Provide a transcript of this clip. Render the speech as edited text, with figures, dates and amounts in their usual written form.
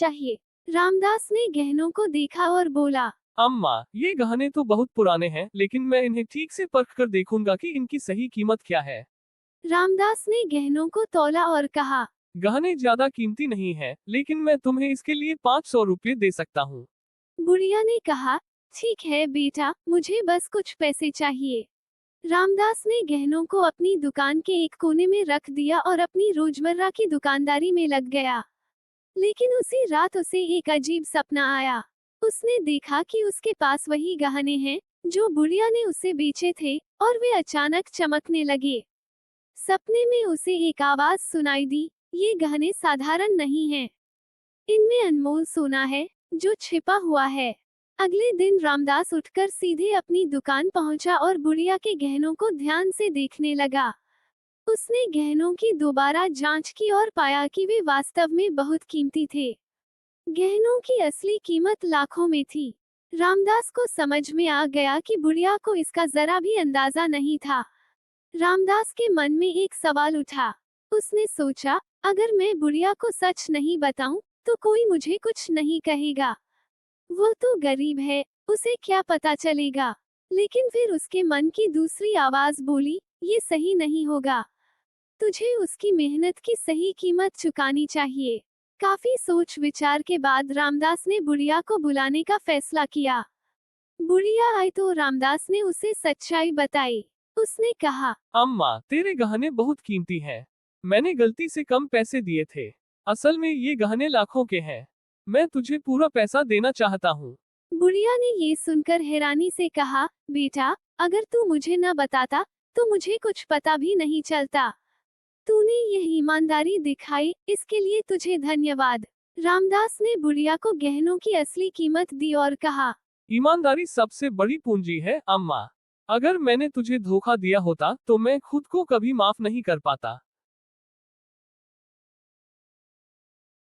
चाहिए। रामदास ने गहनों को देखा और बोला, अम्मा, ये गहने तो बहुत पुराने हैं, लेकिन मैं इन्हें ठीक से परख कर देखूंगा कि इनकी सही कीमत क्या है। रामदास ने गहनों को तौला और कहा, गहने ज्यादा कीमती नहीं है, लेकिन मैं तुम्हें इसके लिए 500 रुपये दे सकता हूँ। बुढ़िया ने कहा, ठीक है बेटा, मुझे बस कुछ पैसे चाहिए। रामदास ने गहनों को अपनी दुकान के एक कोने में रख दिया और अपनी रोजमर्रा की दुकानदारी में लग गया। लेकिन उसी रात उसे एक अजीब सपना आया। उसने देखा कि उसके पास वही गहने हैं जो बुढ़िया ने उसे बेचे थे, और वे अचानक चमकने लगे। सपने में उसे एक आवाज सुनाई दी, ये गहने साधारण नहीं हैं। इनमें अनमोल सोना है जो छिपा हुआ है। अगले दिन रामदास उठकर सीधे अपनी दुकान पहुंचा और बुढ़िया के गहनों को ध्यान से देखने लगा। उसने गहनों की दोबारा जांच की और पाया कि वे वास्तव में बहुत कीमती थे। गहनों की असली कीमत लाखों में थी। रामदास को समझ में आ गया कि बुढ़िया को इसका जरा भी अंदाजा नहीं था। रामदास के मन में एक सवाल उठा। उसने सोचा, अगर मैं बुढ़िया को सच नहीं बताऊं, तो कोई मुझे कुछ नहीं कहेगा। वो तो गरीब है, उसे क्या पता चलेगा। लेकिन फिर उसके मन की दूसरी आवाज बोली, ये सही नहीं होगा। तुझे उसकी मेहनत की सही कीमत चुकानी चाहिए। काफी सोच विचार के बाद रामदास ने बुढ़िया को बुलाने का फैसला किया। बुढ़िया आई तो रामदास ने उसे सच्चाई बताई। उसने कहा, अम्मा, तेरे गहने बहुत कीमती हैं। मैंने गलती से कम पैसे दिए थे। असल में ये गहने लाखों के हैं। मैं तुझे पूरा पैसा देना चाहता हूँ। बुढ़िया ने ये सुनकर हैरानी से कहा, बेटा, अगर तू मुझे न बताता तो मुझे कुछ पता भी नहीं चलता। तूने यह ईमानदारी दिखाई, इसके लिए तुझे धन्यवाद। रामदास ने बुढ़िया को गहनों की असली कीमत दी और कहा, ईमानदारी सबसे बड़ी पूंजी है अम्मा। अगर मैंने तुझे धोखा दिया होता तो मैं खुद को कभी माफ नहीं कर पाता।